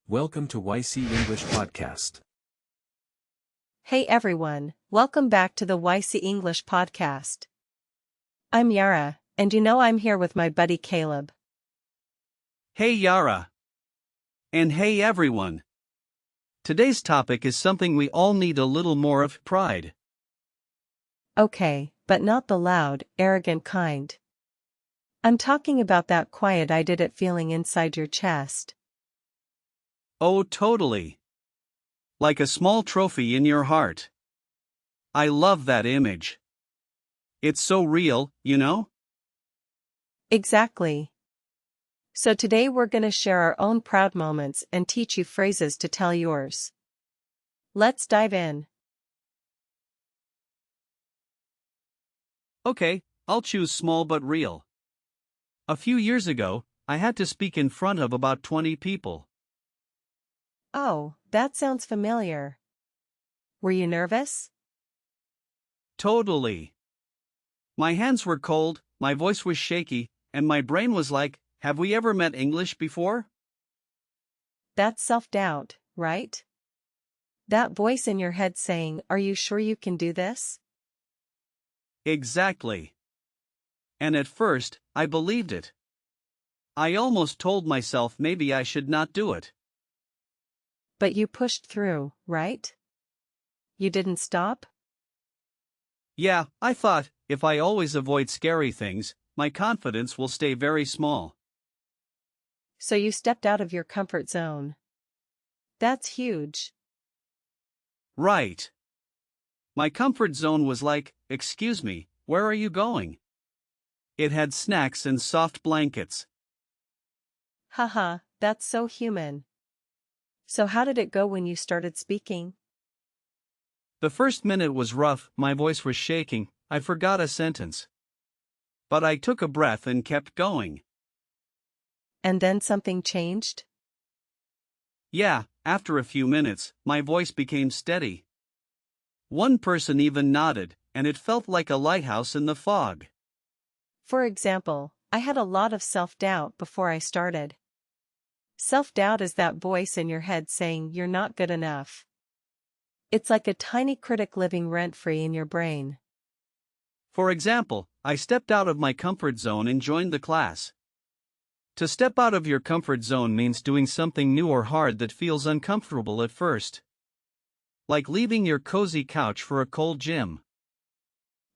Welcome to YC English Podcast. Hey everyone, welcome back to the YC English Podcast. I'm Yara, and I'm here with my buddy Caleb. Hey Yara. And hey everyone. Today's topic is something we all need a little more of: pride. Okay, but not the loud, arrogant kind. I'm talking about that quiet I did it feeling inside your chest. Oh, totally. Like a small trophy in your heart. I love that image. It's so real, you know? Exactly. So today we're going to share our own proud moments and teach you phrases to tell yours. Let's dive in. Okay, I'll choose small but real. A few years ago, I had to speak in front of about 20 people. Oh, that sounds familiar. Were you nervous? Totally. My hands were cold, my voice was shaky, and my brain was like, have we ever met English before? That's self-doubt, right? That voice in your head saying, "Are you sure you can do this?" Exactly. And at first, I believed it. I almost told myself maybe I should not do it. But you pushed through, right? You didn't stop? Yeah, I thought, if I always avoid scary things, my confidence will stay very small. So you stepped out of your comfort zone. That's huge. Right. My comfort zone was like, excuse me, where are you going? It had snacks and soft blankets. Haha, that's so human. So how did it go when you started speaking? The first minute was rough, my voice was shaking, I forgot a sentence. But I took a breath and kept going. And then something changed? Yeah, after a few minutes, my voice became steady. One person even nodded, and it felt like a lighthouse in the fog. For example, I had a lot of self-doubt before I started. Self-doubt is that voice in your head saying you're not good enough. It's like a tiny critic living rent-free in your brain. For example, I stepped out of my comfort zone and joined the class. To step out of your comfort zone means doing something new or hard that feels uncomfortable at first. Like leaving your cozy couch for a cold gym.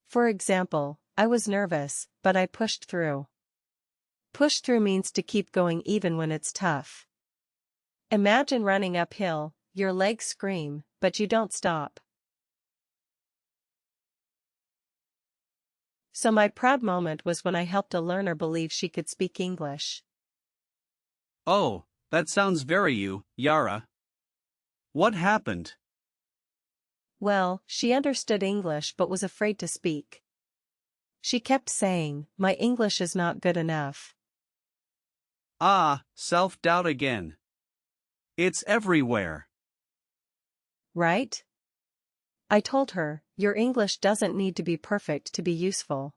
For example, I was nervous, but I pushed through. Push through means to keep going even when it's tough. Imagine running uphill, your legs scream, but you don't stop. So my proud moment was when I helped a learner believe she could speak English. Oh, that sounds very you, Yara. What happened? Well, she understood English but was afraid to speak. She kept saying, "My English is not good enough." Ah, self-doubt again. It's everywhere. Right? I told her, "Your English doesn't need to be perfect to be useful."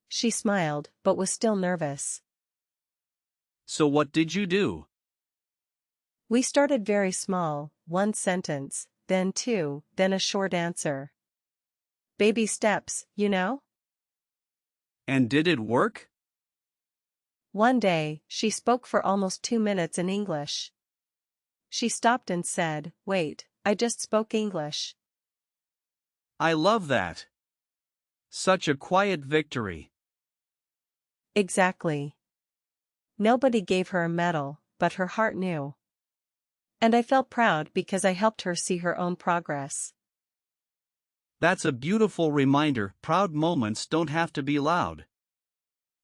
She smiled, but was still nervous. So what did you do? We started very small, one sentence, then two, then a short answer. Baby steps, you know? And did it work? One day, she spoke for almost 2 minutes in English. She stopped and said, "Wait, I just spoke English." I love that. Such a quiet victory. Exactly. Nobody gave her a medal, but her heart knew. And I felt proud because I helped her see her own progress. That's a beautiful reminder. Proud moments don't have to be loud.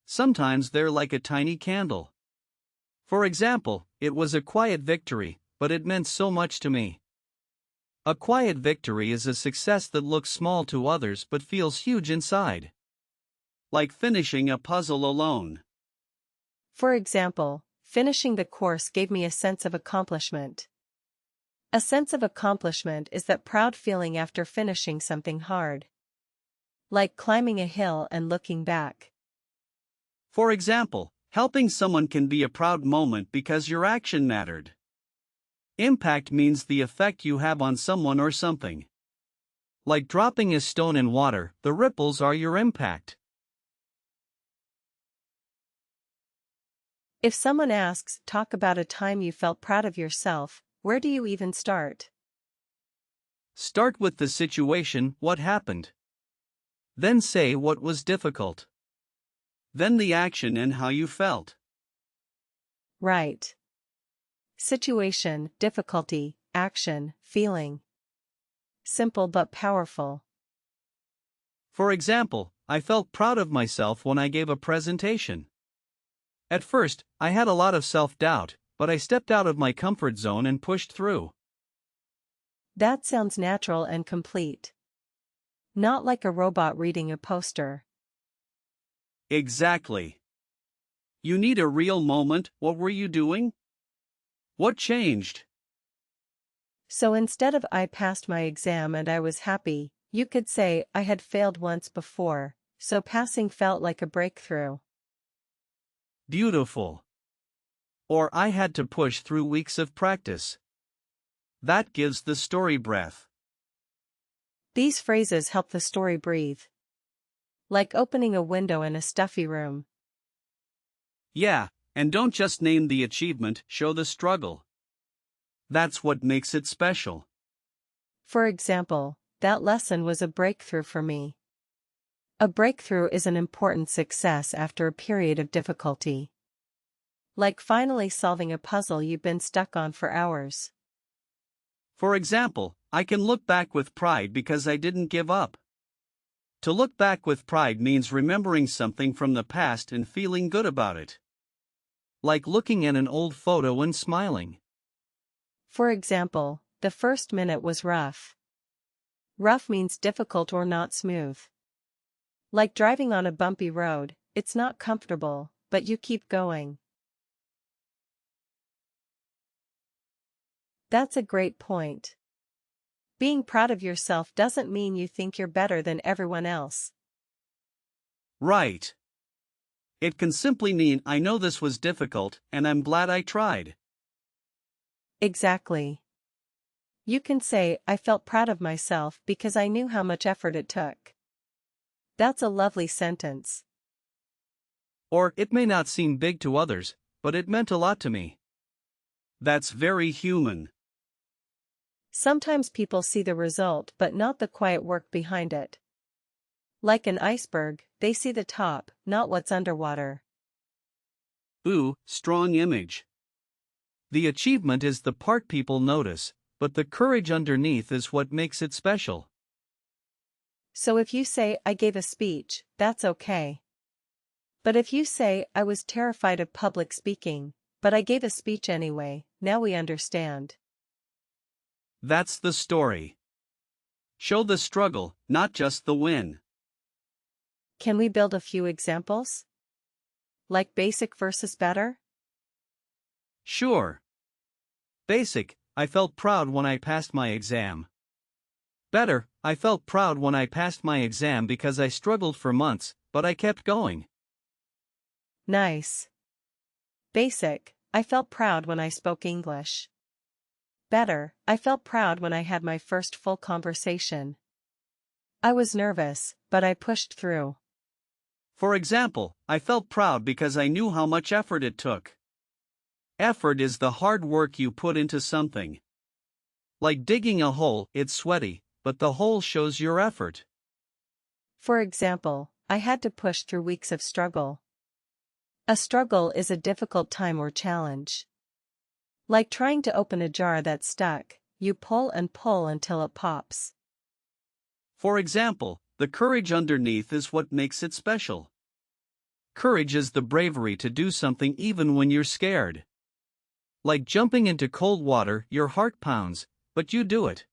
Sometimes they're like a tiny candle. For example, it was a quiet victory, but it meant so much to me. A quiet victory is a success that looks small to others but feels huge inside. Like finishing a puzzle alone. For example, finishing the course gave me a sense of accomplishment. A sense of accomplishment is that proud feeling after finishing something hard. Like climbing a hill and looking back. For example, helping someone can be a proud moment because your action mattered. Impact means the effect you have on someone or something. Like dropping a stone in water, the ripples are your impact. If someone asks, talk about a time you felt proud of yourself, where do you even start? Start with the situation, what happened. Then say what was difficult. Then the action and how you felt. Right. Situation, difficulty, action, feeling. Simple but powerful. For example, I felt proud of myself when I gave a presentation. At first, I had a lot of self-doubt, but I stepped out of my comfort zone and pushed through. That sounds natural and complete. Not like a robot reading a poster. Exactly. You need a real moment. What were you doing? What changed? So instead of I passed my exam and I was happy, you could say I had failed once before, so passing felt like a breakthrough. Beautiful. Or I had to push through weeks of practice. That gives the story breath. These phrases help the story breathe. Like opening a window in a stuffy room. Yeah, and don't just name the achievement, show the struggle. That's what makes it special. For example, that lesson was a breakthrough for me. A breakthrough is an important success after a period of difficulty. Like finally solving a puzzle you've been stuck on for hours. For example, I can look back with pride because I didn't give up. To look back with pride means remembering something from the past and feeling good about it. Like looking at an old photo and smiling. For example, the first minute was rough. Rough means difficult or not smooth. Like driving on a bumpy road, it's not comfortable, but you keep going. That's a great point. Being proud of yourself doesn't mean you think you're better than everyone else. Right. It can simply mean I know this was difficult and I'm glad I tried. Exactly. You can say, I felt proud of myself because I knew how much effort it took. That's a lovely sentence. Or it may not seem big to others, but it meant a lot to me. That's very human. Sometimes people see the result but not the quiet work behind it. Like an iceberg, they see the top, not what's underwater. Ooh, strong image. The achievement is the part people notice, but the courage underneath is what makes it special. So if you say, I gave a speech, that's okay. But if you say, I was terrified of public speaking, but I gave a speech anyway, now we understand. That's the story. Show the struggle, not just the win. Can we build a few examples? Like basic versus better? Sure. Basic, I felt proud when I passed my exam. Better, I felt proud when I passed my exam because I struggled for months, but I kept going. Nice. Basic, I felt proud when I spoke English. Better, I felt proud when I had my first full conversation. I was nervous, but I pushed through. For example, I felt proud because I knew how much effort it took. Effort is the hard work you put into something. Like digging a hole, it's sweaty, but the hole shows your effort. For example, I had to push through weeks of struggle. A struggle is a difficult time or challenge. Like trying to open a jar that's stuck, you pull and pull until it pops. For example, the courage underneath is what makes it special. Courage is the bravery to do something even when you're scared. Like jumping into cold water, your heart pounds, but you do it.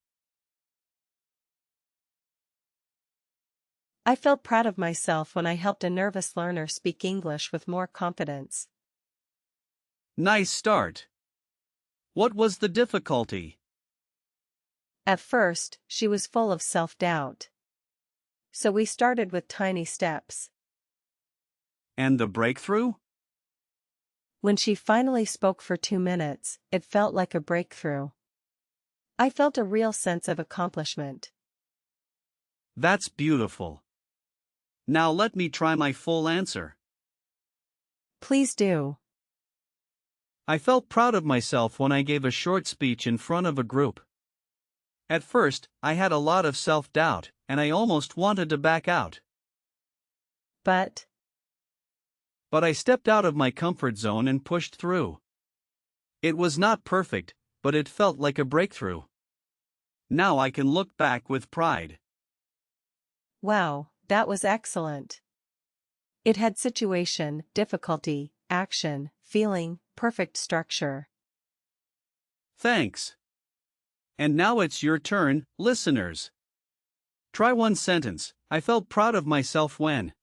I felt proud of myself when I helped a nervous learner speak English with more confidence. Nice start. What was the difficulty? At first, she was full of self-doubt. So we started with tiny steps. And the breakthrough? When she finally spoke for 2 minutes, it felt like a breakthrough. I felt a real sense of accomplishment. That's beautiful. Now let me try my full answer. Please do. I felt proud of myself when I gave a short speech in front of a group. At first, I had a lot of self-doubt, and I almost wanted to back out. But I stepped out of my comfort zone and pushed through. It was not perfect, but it felt like a breakthrough. Now I can look back with pride. wow, that was excellent. It had situation, difficulty, action, feeling, perfect structure. Thanks. And now it's your turn, listeners. Try one sentence. I felt proud of myself when.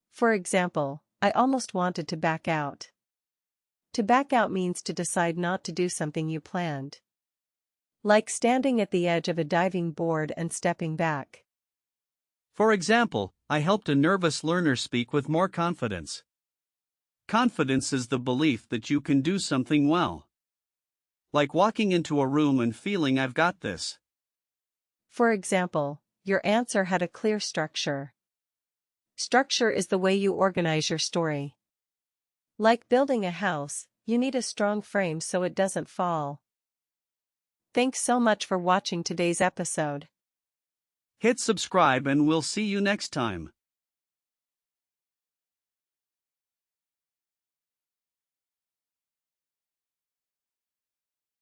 For example, I almost wanted to back out. To back out means to decide not to do something you planned. Like standing at the edge of a diving board and stepping back. For example, I helped a nervous learner speak with more confidence. Confidence is the belief that you can do something well. Like walking into a room and feeling I've got this. For example, your answer had a clear structure. Structure is the way you organize your story. Like building a house, you need a strong frame so it doesn't fall. Thanks so much for watching today's episode. Hit subscribe and we'll see you next time.